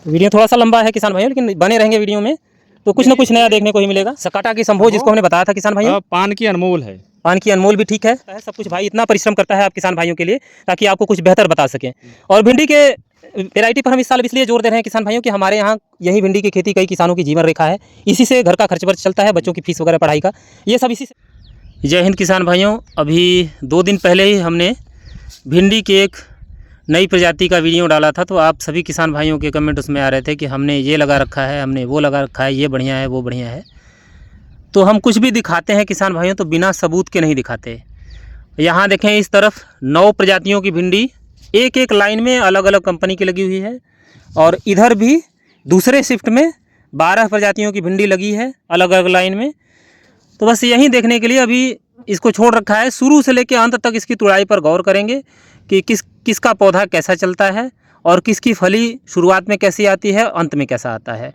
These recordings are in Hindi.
वीडियो थोड़ा सा लंबा है किसान भाइयों, लेकिन बने रहेंगे वीडियो में तो कुछ ना कुछ नया देखने को ही मिलेगा। सकाटा की संभोग जिसको हमने बताया था किसान भाइयों, पान की अनमोल है। पान की अनमोल भी ठीक है। सब कुछ भाई इतना परिश्रम करता है आप किसान भाइयों के लिए ताकि आपको कुछ बेहतर बता सकें। और भिंडी के वैरायटी पर हम इस साल इसलिए जोर दे रहे हैं किसान भाइयों कि हमारे यहाँ यही भिंडी की खेती कई किसानों की जीवन रेखा है। इसी से घर का खर्च वर्च चलता है, बच्चों की फीस वगैरह पढ़ाई का, ये सब इसी से। जय हिंद किसान भाइयों, अभी 2 दिन पहले ही हमने भिंडी की एक नई प्रजाति का वीडियो डाला था, तो आप सभी किसान भाइयों के कमेंट उसमें आ रहे थे कि हमने ये लगा रखा है, हमने वो लगा रखा है, ये बढ़िया है, वो बढ़िया है। तो हम कुछ भी दिखाते हैं किसान भाइयों तो बिना सबूत के नहीं दिखाते। यहाँ देखें, इस तरफ 9 प्रजातियों की भिंडी एक एक लाइन में अलग अलग कंपनी की लगी हुई है, और इधर भी दूसरे शिफ्ट में 12 प्रजातियों की भिंडी लगी है अलग अलग लाइन में। तो बस यही देखने के लिए अभी इसको छोड़ रखा है। शुरू से लेकर अंत तक इसकी तुड़ाई पर गौर करेंगे कि किसका पौधा कैसा चलता है और किसकी फली शुरुआत में कैसी आती है, अंत में कैसा आता है।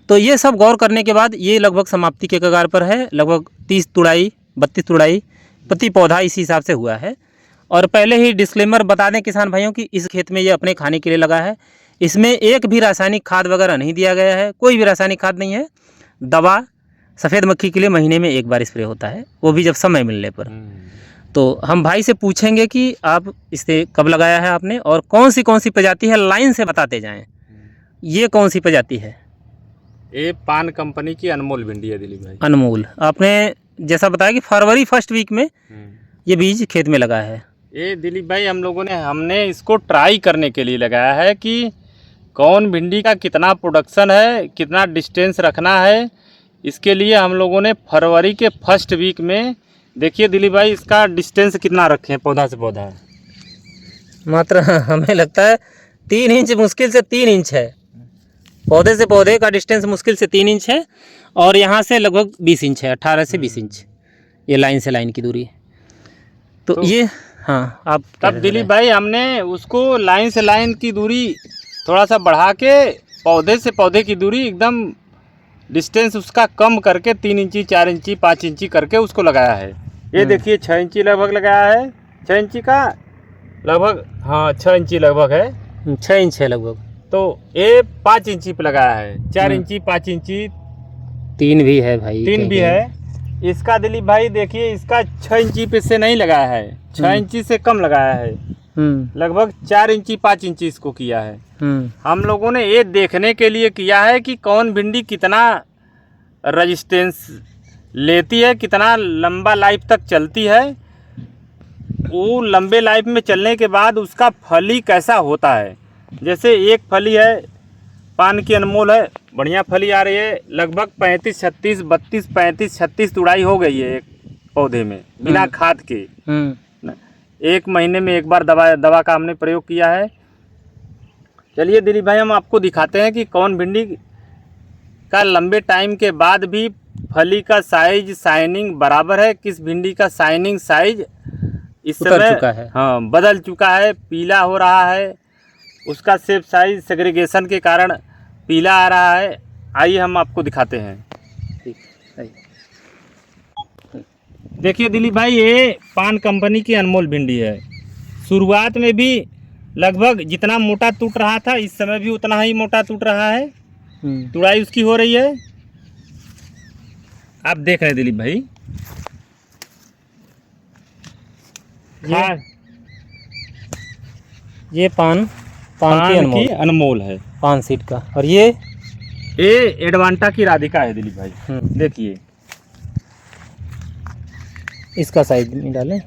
तो ये सब गौर करने के बाद ये लगभग समाप्ति के कगार पर है। लगभग 30 तुड़ाई 32 तुड़ाई प्रति पौधा इसी हिसाब से हुआ है। और पहले ही डिस्क्लेमर बता दें किसान भाइयों कि इस खेत में ये अपने खाने के लिए लगा है। इसमें एक भी रासायनिक खाद वगैरह नहीं दिया गया है, कोई भी रासायनिक खाद नहीं है। दवा सफ़ेद मक्खी के लिए महीने में 1 बार स्प्रे होता है, वो भी जब समय मिलने पर। तो हम भाई से पूछेंगे कि आप इसे कब लगाया है आपने और कौन सी प्रजाति है, लाइन से बताते जाएं। ये कौन सी प्रजाति है? ये पान कंपनी की अनमोल भिंडी है दिलीप भाई। अनमोल। आपने जैसा बताया कि फरवरी फर्स्ट वीक में ये बीज खेत में लगा है। ये दिलीप भाई हमने इसको ट्राई करने के लिए लगाया है कि कौन भिंडी का कितना प्रोडक्शन है, कितना डिस्टेंस रखना है। इसके लिए हम लोगों ने फरवरी के फर्स्ट वीक में, देखिए दिलीप भाई इसका डिस्टेंस कितना रखे हैं पौधा से पौधा। मात्र हमें लगता है 3 इंच, मुश्किल से 3 इंच है। पौधे से पौधे का डिस्टेंस मुश्किल से 3 इंच है, और यहाँ से लगभग 20 इंच है, 18 से 20 इंच ये लाइन से लाइन की दूरी। तो ये हाँ, आप तब दिलीप भाई हमने उसको लाइन से लाइन की दूरी थोड़ा सा बढ़ा के पौधे से पौधे की दूरी एकदम डिस्टेंस उसका कम करके 3 इंची 4 इंची 5 इंची करके उसको लगाया है। ये देखिए 6 इंची लगभग लगाया है, 6 इंची का लगभग, हाँ 6 इंची लगभग है, 6 इंच है लगभग। तो ये 5 इंची पे लगाया है, 4 इंची 5 इंची 3 भी है भाई, 3 भी है। इसका दिलीप भाई देखिए इसका 6 इंची पे से नहीं लगाया है, 6 इंची से कम लगाया है, लगभग 4 इंची 5 इंची इसको किया है। हम लोगों ने ये देखने के लिए किया है कि कौन भिंडी कितना रेजिस्टेंस लेती है, कितना लंबा लाइफ तक चलती है। वो लंबे लाइफ में चलने के बाद उसका फली कैसा होता है। जैसे एक फली है, पान की अनमोल है, बढ़िया फली आ रही है, लगभग 35 36 32 35 36 तुड़ाई हो गई है एक पौधे में बिना खाद के। 1 महीने में 1 बार दवा का हमने प्रयोग किया है। चलिए दिलीप भाई हम आपको दिखाते हैं कि कौन भिंडी का लंबे टाइम के बाद भी फली का साइज शाइनिंग बराबर है, किस भिंडी का शाइनिंग साइज इस समय चुका है, हाँ बदल चुका है, पीला हो रहा है, उसका शेप साइज सेग्रीगेशन के कारण पीला आ रहा है। आइए हम आपको दिखाते हैं। देखिए दिलीप भाई ये पान कंपनी की अनमोल भिंडी है। शुरुआत में भी लगभग जितना मोटा टूट रहा था, इस समय भी उतना ही मोटा टूट रहा है, तुड़ाई उसकी हो रही है। आप देख रहे हैं दिलीप भाई, ये पान की अनमोल है, पान सीड का। और ये एडवांटा की राधिका है दिलीप भाई। देखिए इसका साइज नहीं डालें,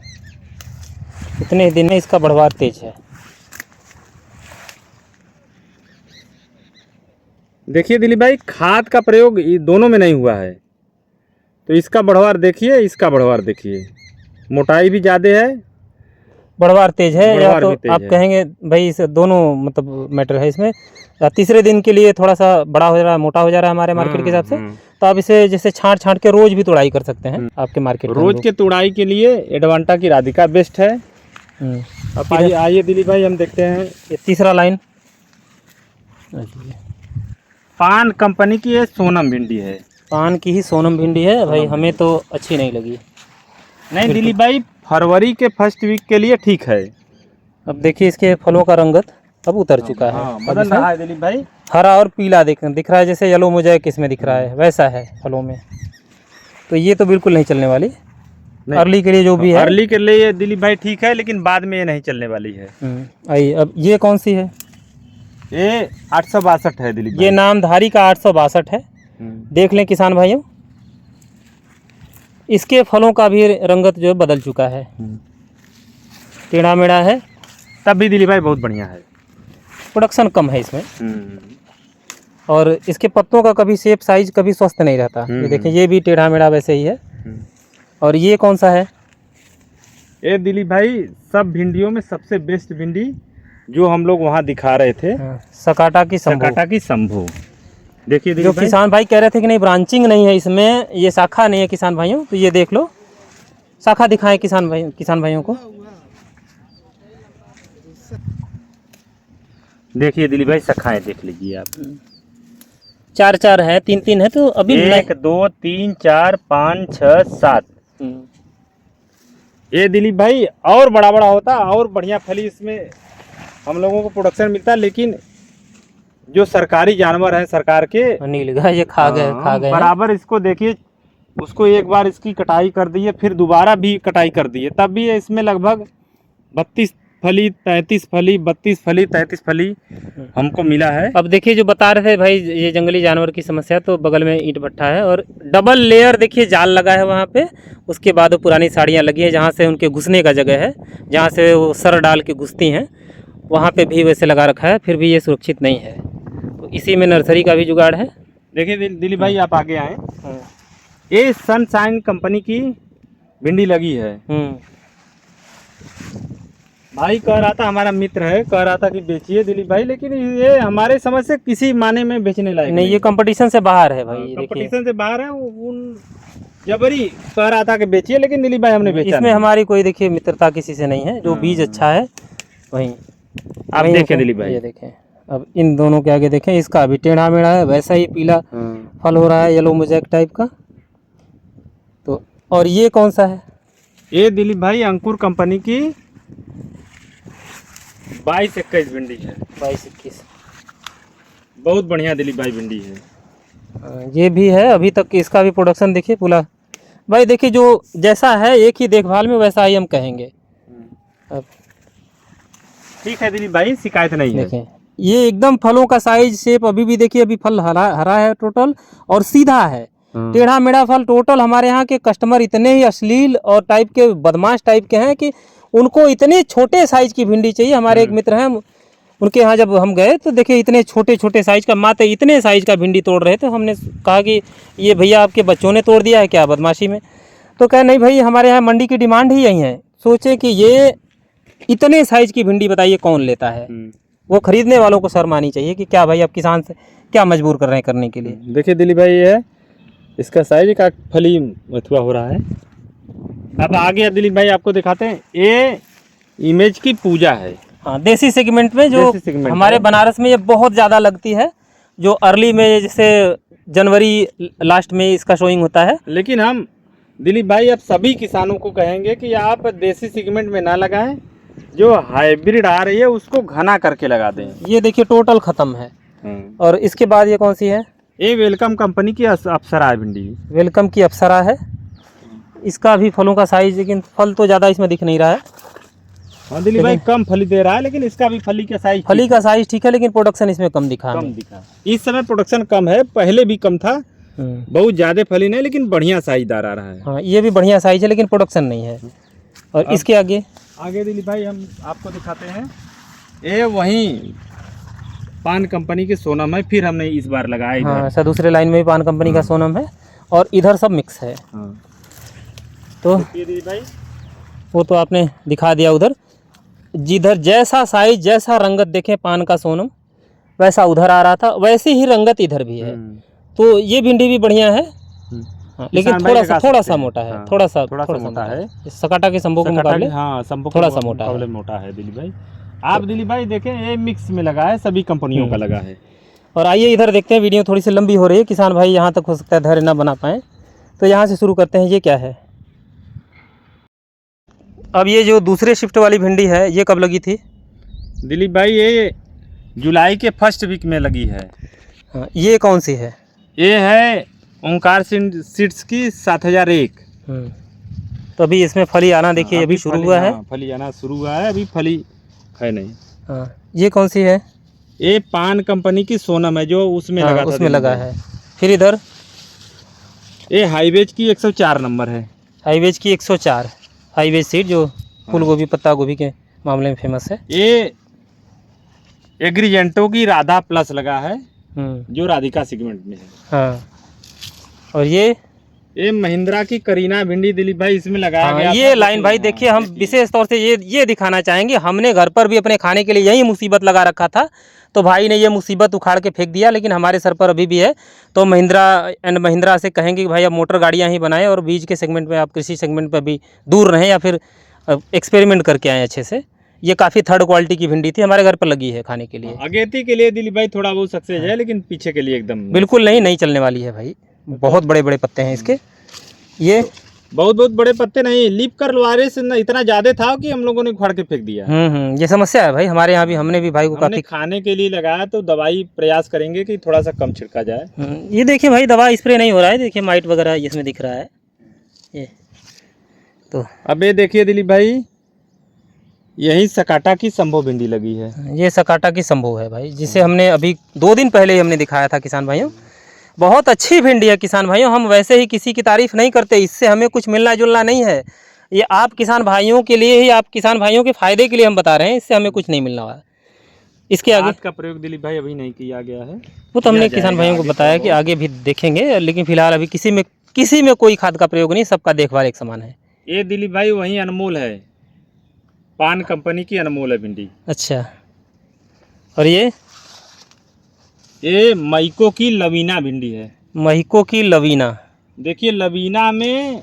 इतने दिन में इसका बढ़वार तेज है। देखिए दिलीप भाई खाद का प्रयोग दोनों में नहीं हुआ है, तो इसका बढ़वार देखिए, इसका बढ़वार देखिए, मोटाई भी ज़्यादा है, बढ़वार तेज है। या तो आप कहेंगे भाई इस दोनों मतलब मैटर है इसमें। तीसरे दिन के लिए थोड़ा सा बड़ा हो जा रहा है, मोटा हो जा रहा है हमारे मार्केट के हिसाब से, तो आप इसे जैसे छांट के रोज भी तुड़ाई कर सकते हैं आपके मार्केट। रोज के तुड़ाई के लिए एडवांटा की राधिका बेस्ट है। अब आइए दिलीप भाई हम देखते हैं ये तीसरा लाइन पान कंपनी की ये सोनम भिंडी है। पान की ही सोनम भिंडी है भाई, हमें तो अच्छी नहीं लगी। नहीं दिलीप भाई फरवरी के फर्स्ट वीक के लिए ठीक है। अब देखिए इसके फलों का रंगत अब उतर चुका है, बदल रहा है दिलीप भाई। हरा और पीला दिख रहा है, जैसे येलो मोज़ेक इसमें दिख रहा है वैसा है फलों में। तो ये तो बिल्कुल नहीं चलने वाली। अर्ली के लिए जो भी है, अर्ली के लिए ये दिलीप भाई ठीक है, लेकिन बाद में ये नहीं चलने वाली है। आइए, अब ये कौन सी है? ये 862 है दिलीप भाई। ये नामधारी का 862 है। देख लें किसान भाइयों, इसके फलों का भी रंगत जो है बदल चुका है, टेढ़ा मेढ़ा है। तब भी दिलीप भाई बहुत बढ़िया है, प्रोडक्शन कम है इसमें। और इसके पत्तों का कभी शेप साइज कभी स्वस्थ नहीं रहता। ये देखिए, ये भी टेढ़ा मेढ़ा वैसे ही है। और ये कौन सा है? ये दिलीप भाई सब भिंडियों में सबसे बेस्ट भिंडी जो हम लोग वहाँ दिखा रहे थे, सकाटा की शंभू। सकाटा की शंभू। देखिए जो किसान भाई कह रहे थे कि नहीं ब्रांचिंग नहीं है इसमें, ये शाखा नहीं है किसान भाइयों, तो ये देख लो, शाखा दिखाएं किसान भाइयों को। देखिए दिलीप भाई, शाखाएं देख लीजिए आप। 4 है, 3 है, तो अभी 1 2 3 4 5 6 7। ये दिलीप भाई और बड़ा बड़ा होता और बढ़िया फली इसमें हम लोगों को प्रोडक्शन मिलता, लेकिन जो सरकारी जानवर है सरकार के नीलगाय ये खा गए बराबर। इसको देखिए, उसको एक बार इसकी कटाई कर दी है, फिर दोबारा भी कटाई कर दी है, तब भी इसमें लगभग 32 फली 33 फली 32 फली 33 फली हमको मिला है। अब देखिए, जो बता रहे थे भाई ये जंगली जानवर की समस्या, तो बगल में ईंट भट्ठा है और डबल लेयर देखिए जाल लगा है वहाँ पे। उसके बाद वो पुरानी साड़ियाँ लगी है जहाँ से उनके घुसने का जगह है, जहाँ से वो सर डाल के घुसती हैं, वहाँ पे भी वैसे लगा रखा है, फिर भी ये सुरक्षित नहीं है। तो इसी में नर्सरी का भी जुगाड़ है। देखिए दिलीप भाई, आप आगे आए, ये सनशाइन कंपनी की भिंडी लगी है। भाई कह रहा था, हमारा मित्र है, कह रहा था कि बेचिए दिलीप भाई, लेकिन ये हमारे समझ से किसी माने में बेचने लायक नहीं। ये कंपटीशन से बाहर है भाई, कंपटीशन से बाहर है। उन जबरी कह रहा था कि बेचिए, लेकिन दिलीप भाई हमने बेचा। इसमें हमारी कोई देखिए मित्रता किसी से नहीं है, जो बीज अच्छा है वहीं आप देखें दिलीप भाई। ये देखें, अब इन दोनों के आगे देखें, इसका भी टेढ़ा मेढ़ा है, वैसा ही पीला फल हो रहा है, येलो मोज़ेक टाइप का। तो और ये कौन सा है? ये दिलीप भाई अंकुर कंपनी की 22-21 भिंडी है। 22-21 बहुत बढ़िया दिलीप भाई भिंडी है। ये भी है, अभी तक इसका भी प्रोडक्शन देखिए पूरा। भाई देखिए, जो जैसा है एक ही देखभाल में वैसा ही हम कहेंगे। अब ठीक है दिलीप भाई, शिकायत नहीं है। देखें, ये एकदम फलों का साइज शेप अभी भी देखिए, अभी फल हरा है टोटल और सीधा है। टेढ़ा मेढ़ा फल टोटल हमारे यहाँ के कस्टमर इतने ही अश्लील और टाइप के बदमाश टाइप के हैं कि उनको इतने छोटे साइज की भिंडी चाहिए। हमारे एक मित्र हैं, उनके यहाँ जब हम गए तो देखिए इतने छोटे छोटे साइज का, मात्र इतने साइज का भिंडी तोड़ रहे थे। हमने कहा कि ये भैया आपके बच्चों ने तोड़ दिया है क्या बदमाशी में? तो कहे नहीं भाई, हमारे यहाँ मंडी की डिमांड ही यही है। सोचे कि ये इतने साइज की भिंडी बताइए कौन लेता है? वो खरीदने वालों को शर्म आनी चाहिए कि क्या भाई आप किसान से क्या मजबूर कर रहे हैं करने के लिए। देखिए दिलीप भाई, ये है इसका साइज का फली मथुआ हो रहा है। अब आगे दिलीप भाई आपको दिखाते हैं, ये इमेज की पूजा है। हाँ, देसी सेगमेंट में जो हमारे बनारस में ये बहुत ज़्यादा लगती है, जो अर्ली में जैसे जनवरी लास्ट में इसका शोइंग होता है। लेकिन हम दिलीप भाई अब सभी किसानों को कहेंगे कि आप देसी सेगमेंट में ना लगाएं, जो हाइब्रिड आ रही है उसको घना करके लगा दें। ये देखिए टोटल ख़त्म है। और इसके बाद ये कौन सी है? ये वेलकम कंपनी की अप्सरा है भिंडी। वेलकम की अप्सरा है। इसका भी फलों का साइज, लेकिन फल तो ज़्यादा इसमें दिख नहीं रहा है। हाँ दिलीप भाई, कम फली दे रहा है, लेकिन इसका भी फली का साइज ठीक है, लेकिन प्रोडक्शन इसमें कम दिखा। इस समय प्रोडक्शन कम है, पहले भी कम था। बहुत ज़्यादा फली नहीं, लेकिन बढ़िया साइजदार आ रहा है। हाँ, ये भी बढ़िया साइज है, लेकिन प्रोडक्शन नहीं है। और इसके आगे दिलीप भाई हम आपको दिखाते हैं, ये वहीं पान कंपनी के सोनम है, फिर हमने इस बार लगाया। हाँ सर, दूसरे लाइन में भी पान कंपनी का सोनम है और इधर सब मिक्स है। तो दिलीप भाई, वो तो आपने दिखा दिया उधर, जिधर जैसा साइज जैसा रंगत देखे पान का सोनम वैसा उधर आ रहा था, वैसे ही रंगत इधर भी है। तो ये भिंडी भी बढ़िया है। हाँ, लेकिन थोड़ा सा मोटा है। थोड़ा सा मोटा है सकाटा के शंभू के मुकाबले। हाँ, थोड़ा सा मोटा है दिलीप भाई। आप दिलीप भाई देखें, ये मिक्स में लगा है, सभी कंपनियों का लगा है। और आइए इधर देखते हैं, वीडियो थोड़ी सी लंबी हो रही है, किसान भाई यहाँ तक हो सकता है धैर्य ना बना पाएँ, तो यहाँ से शुरू करते हैं। ये क्या है? अब ये जो दूसरे शिफ्ट वाली भिंडी है, ये कब लगी थी दिलीप भाई? ये जुलाई के फर्स्ट वीक में लगी है। हाँ, ये कौन सी है? ये है ओंकार सीड्स की 7001। तो अभी इसमें फली आना देखिए अभी शुरू हुआ है। फली आना शुरू हुआ है, अभी फली है नहीं। हाँ, ये कौन सी है? ये पान कंपनी की सोनम है जो उसमें लगा था, उसमें लगा है। फिर इधर ये हाईवेज की 104 नंबर है। हाईवेज की 104 हाईवेज सीड जो फूल गोभी पत्ता गोभी के मामले में फेमस है। ये एग्रीजेंटो की राधा प्लस लगा है जो राधिका सेगमेंट में है। हाँ, और ये महिंद्रा की करीना भिंडी दिलीप भाई इसमें लगाया गया। ये लाइन भाई देखिए, हम विशेष तौर से ये दिखाना चाहेंगे, हमने घर पर भी अपने खाने के लिए यही मुसीबत लगा रखा था, तो भाई ने ये मुसीबत उखाड़ के फेंक दिया, लेकिन हमारे सर पर अभी भी है। तो महिंद्रा से कहेंगे कि भाई अब मोटर गाड़ियाँ ही बनाएं और बीज के सेगमेंट में आप कृषि सेगमेंट पर भी दूर रहें, या फिर एक्सपेरिमेंट करके आएँ अच्छे से। ये काफ़ी थर्ड क्वालिटी की भिंडी थी, हमारे घर पर लगी है खाने के लिए। अगेती के लिए दिलीप भाई थोड़ा बहुत सक्सेस है, लेकिन पीछे के लिए एकदम बिल्कुल नहीं चलने वाली है भाई। बहुत बड़े बड़े पत्ते हैं इसके। ये बहुत बड़े पत्ते नहीं, लीप कर वायरस इतना ज्यादा था कि हम लोगों ने उखाड़ के फेंक दिया। ये समस्या है भाई हमारे यहाँ भी। हमने भी भाई को काफी खाने के लिए लगाया, तो दवाई प्रयास करेंगे कि थोड़ा सा कम छिड़का जाए। ये देखिए भाई, दवा स्प्रे नहीं हो रहा है, देखिए माइट वगैरह इसमें दिख रहा है ये। तो अब ये देखिए दिलीप भाई, यही सकाटा की संभव भिंडी लगी है। ये सकाटा की संभव है भाई, जिसे हमने अभी 2 दिन पहले ही हमने दिखाया था किसान भाइयों। बहुत अच्छी भिंडी है किसान भाइयों। हम वैसे ही किसी की तारीफ नहीं करते, इससे हमें कुछ मिलना जुलना नहीं है। ये आप किसान भाइयों के लिए ही, आप किसान भाइयों के फायदे के लिए हम बता रहे हैं, इससे हमें कुछ नहीं मिलना है। इसके आगे का प्रयोग दिलीप भाई अभी नहीं किया गया है, वो तो हमने किसान भाइयों को बताया कि आगे भी देखेंगे, लेकिन फिलहाल अभी किसी में कोई खाद का प्रयोग नहीं, सबका देखभाल एक समान है। ये दिलीप भाई वही अनमोल है, पान कंपनी की अनमोल है भिंडी। अच्छा, और ये मईको की लवीना भिंडी है। महीको की लवीना। देखिए लवीना में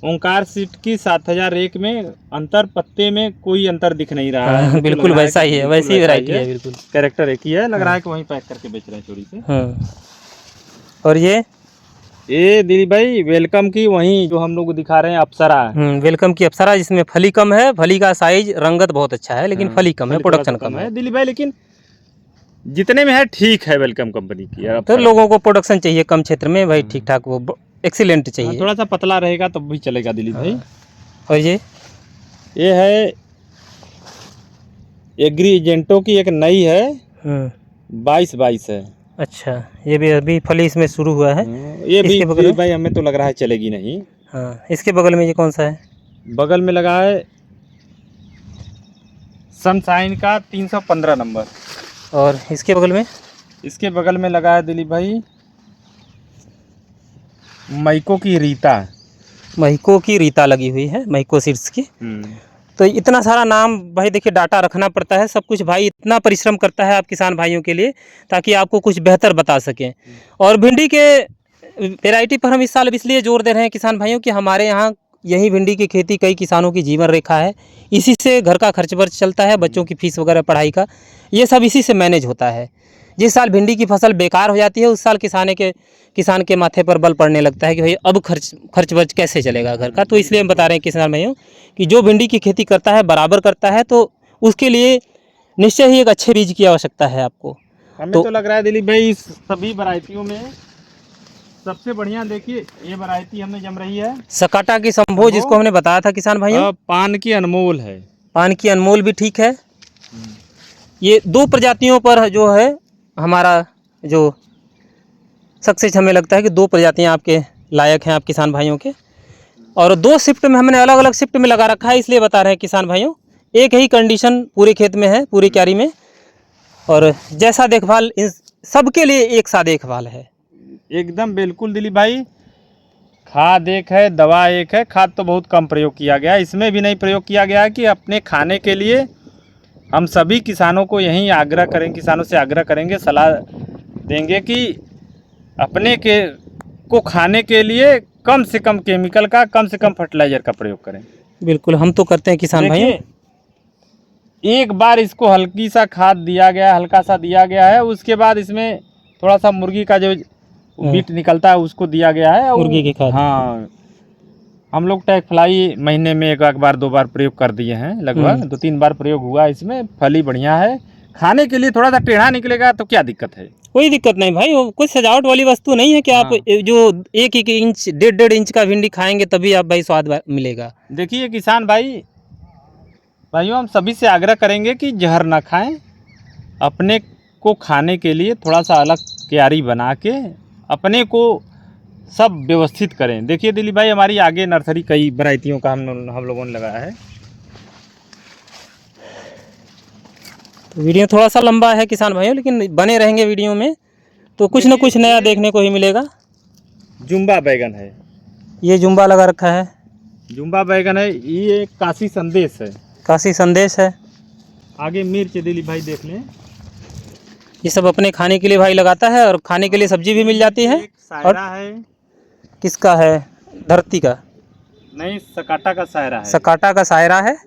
ओंकार सीट की 7001 में अंतर, पत्ते में कोई अंतर दिख नहीं रहा है। बिल्कुल वैसा ही है, वैसी ही वैरायटी है, बिल्कुल कैरेक्टर एक ही है। लग रहा है कि वहीं पैक करके बेच रहे हैं चोरी से। और ये दिलीप भाई वेलकम की वहीं जो हम लोग दिखा रहे हैं अप्सरा। वेलकम की अप्सरा, जिसमें फली कम है, फली का साइज रंगत बहुत अच्छा है, लेकिन फली कम है, प्रोडक्शन कम है दिलीप भाई, लेकिन जितने में है ठीक है वेलकम कंपनी की। तो लोगों को प्रोडक्शन चाहिए कम क्षेत्र में भाई, ठीक ठाक वो एक्सीलेंट चाहिए। थोड़ा सा पतला रहेगा तब भी चलेगा दिलीप भाई। और ये है एग्रीजेंटो की एक नई है, 22 है। अच्छा, ये भी अभी फली इसमें शुरू हुआ है। ये भी दिलीप भाई हमें तो लग रहा है चलेगी नहीं। हाँ, इसके बगल में ये कौन सा है? बगल में लगा है सनशाइन का 315 नंबर। और इसके बगल में? इसके बगल में लगा है दिलीप भाई मईको की रीता। महीको की रीता लगी हुई है, महीको सीड्स की। तो इतना सारा नाम भाई देखिए, डाटा रखना पड़ता है, सब कुछ भाई इतना परिश्रम करता है आप किसान भाइयों के लिए, ताकि आपको कुछ बेहतर बता सकें। और भिंडी के वैरायटी पर हम इस साल इसलिए जोर दे रहे हैं किसान भाइयों कि हमारे यहाँ यही भिंडी की खेती कई किसानों की जीवन रेखा है। इसी से घर का खर्च वर्च चलता है, बच्चों की फीस वगैरह पढ़ाई का, ये सब इसी से मैनेज होता है। जिस साल भिंडी की फसल बेकार हो जाती है, उस साल किसान के माथे पर बल पड़ने लगता है कि भाई अब खर्च वर्च कैसे चलेगा घर का। तो इसलिए हम बता रहे हैं किसान भाइयों कि जो भिंडी की खेती करता है, बराबर करता है, तो उसके लिए निश्चय ही एक अच्छे बीज की आवश्यकता है आपको। हमें तो लग रहा है दिलीप भाई इस सभी वैरायटियों में सबसे बढ़िया देखिए ये वैरायटी हमें जम रही है सकाटा की संभो, जिसको हमने बताया था किसान भाइयों। पान की अनमोल है। पान की अनमोल भी ठीक है। ये 2 प्रजातियों पर जो है हमारा जो सक्सेस, हमें लगता है कि 2 प्रजातियां आपके लायक हैं आप किसान भाइयों के। और 2 शिफ्ट में हमने अलग अलग शिफ्ट में लगा रखा है, इसलिए बता रहे हैं किसान भाइयों। एक ही कंडीशन पूरे खेत में है, पूरी क्यारी में, और जैसा देखभाल इन सबके लिए एक सा देखभाल है एकदम। बिल्कुल दिलीप भाई, खाद एक है, दवा एक है। खाद तो बहुत कम प्रयोग किया गया है, इसमें भी नहीं प्रयोग किया गया है कि अपने खाने के लिए हम सभी किसानों को यही आग्रह करेंगे, किसानों से आग्रह करेंगे, सलाह देंगे कि अपने को खाने के लिए कम से कम केमिकल का, कम से कम फर्टिलाइजर का प्रयोग करें। बिल्कुल, हम तो करते हैं किसान भाई। एक बार इसको हल्की सा खाद दिया गया, हल्का सा दिया गया है, उसके बाद इसमें थोड़ा सा मुर्गी का जो बीट निकलता है उसको दिया गया है, मुर्गी की खाद। हाँ, हम लोग टैग फ्लाई महीने में एक बार 2 बार प्रयोग कर दिए हैं, लगभग 2-3 बार प्रयोग हुआ। इसमें फली बढ़िया है, खाने के लिए थोड़ा सा टेढ़ा निकलेगा तो क्या दिक्कत है? कोई दिक्कत नहीं भाई, वो कोई सजावट वाली वस्तु नहीं है कि आप जो 1-1 इंच 1.5 इंच का भिंडी खाएंगे तभी आप भाई स्वाद मिलेगा। देखिए किसान भाइयों, हम सभी से आग्रह करेंगे कि जहर ना खाएं, अपने को खाने के लिए थोड़ा सा अलग क्यारी बना के अपने को सब व्यवस्थित करें। देखिए दिलीप भाई, हमारी आगे नर्सरी कई वैरायटियों का हम लोगों ने लगाया है। तो वीडियो थोड़ा सा लंबा है किसान भाइयों, लेकिन बने रहेंगे वीडियो में तो कुछ न कुछ नया देखने को ही मिलेगा। जुम्बा बैगन है, ये जुम्बा लगा रखा है, जुम्बा बैगन है। ये काशी संदेश है, काशी संदेश है। आगे मिर्च दिलीप भाई देख लें। ये सब अपने खाने के लिए भाई लगाता है और खाने के लिए सब्जी भी मिल जाती है। सायरा है, किसका है? धरती का नहीं, सकाटा का सायरा है। सकाटा का सायरा है।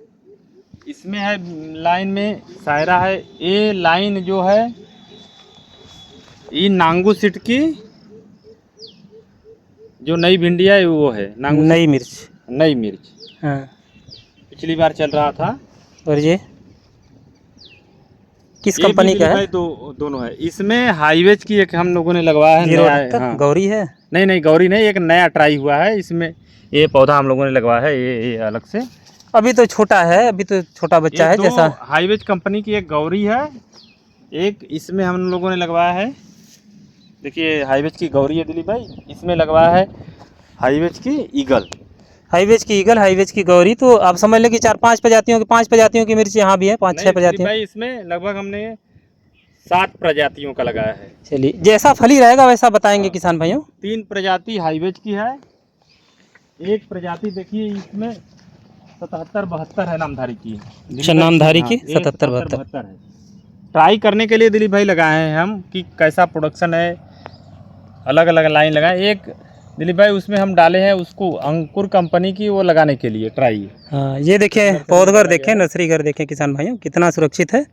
इसमें है लाइन में सायरा है। ये लाइन जो है ये नांगू सीट की जो नई भिंडी है वो है नांगू नई मिर्च। नई मिर्च, हाँ। पिछली बार चल रहा था। और ये किस कंपनी का है? दोनों है। इसमें हाईवेज की एक हम लोगों ने लगवाया है, नया। हाँ। गौरी है? नहीं गौरी नहीं, एक नया ट्राई हुआ है इसमें। ये पौधा हम लोगों ने लगवाया है, ये अलग से। अभी तो छोटा है, अभी तो छोटा बच्चा है। जैसा हाईवेज कंपनी की एक गौरी है, एक इसमें हम लोगों ने लगवाया है। देखिए हाईवेज की गौरी है दिलीप भाई, इसमें लगवाया है हाईवेज की ईगल। हाईवेज की ईगल, हाईवेज की गौरी। तो आप समझ लें कि 4-5 प्रजातियों की मिर्च यहाँ भी है, 5-6 प्रजातियों। भाई इसमें लगभग हमने 7 प्रजातियों का लगाया है। चलिए, जैसा फली रहेगा वैसा बताएंगे किसान भाइयों। 3 प्रजाति हाईवेज की है, एक प्रजाति देखिए इसमें 77-72 है नामधारी की। अच्छा, नामधारी की 77-72 है। ट्राई करने के लिए दिलीप भाई लगाए हैं हम कि कैसा प्रोडक्शन है, अलग अलग लाइन लगाए। एक दिलीप भाई उसमें हम डाले हैं उसको अंकुर कंपनी की, वो लगाने के लिए ट्राई। हाँ, ये देखें पौधघर देखें, नर्सरी घर देखें किसान भाइयों, कितना सुरक्षित है।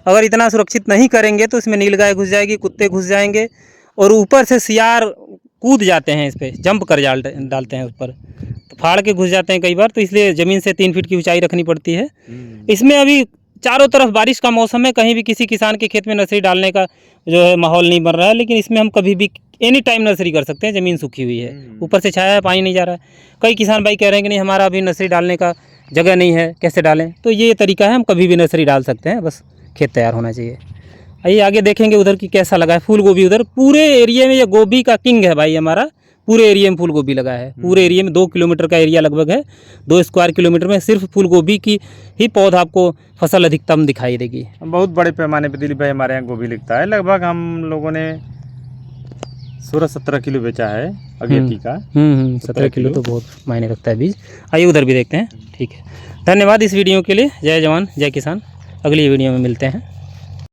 अगर इतना सुरक्षित नहीं करेंगे तो इसमें नीलगाय घुस जाएगी, कुत्ते घुस जाएंगे और ऊपर से सियार कूद जाते हैं, इस पर जंप कर डालते हैं, उस पर तो फाड़ के घुस जाते हैं कई बार। तो इसलिए ज़मीन से 3 फीट की ऊंचाई रखनी पड़ती है। इसमें अभी चारों तरफ बारिश का मौसम है, कहीं भी किसी किसान के खेत में नर्सरी डालने का जो है माहौल नहीं बन रहा है। लेकिन इसमें हम कभी भी एनी टाइम नर्सरी कर सकते हैं। ज़मीन सूखी हुई है, ऊपर से छाया है, पानी नहीं जा रहा है। कई किसान भाई कह रहे हैं कि नहीं हमारा अभी नर्सरी डालने का जगह नहीं है, कैसे डालें? तो ये तरीका है, हम कभी भी नर्सरी डाल सकते हैं, बस खेत तैयार होना चाहिए। आइए आगे देखेंगे उधर की कैसा लगा है फूल गोभी। उधर पूरे एरिया में ये गोभी का किंग है भाई हमारा, पूरे एरिया में फूल गोभी लगा है। पूरे एरिया में 2 किलोमीटर का एरिया लगभग है, 2 स्क्वायर किलोमीटर में सिर्फ फूल गोभी की ही पौधा आपको फसल अधिकतम दिखाई देगी। बहुत बड़े पैमाने पे दिलीप भाई हमारे यहाँ गोभी लिखता है। लगभग हम लोगों ने 16-17 किलो बेचा है अगेती का। 17 किलो तो बहुत मायने रखता है बीज। आइए उधर भी देखते हैं। ठीक है, धन्यवाद इस वीडियो के लिए। जय जवान जय किसान। अगली वीडियो में मिलते हैं।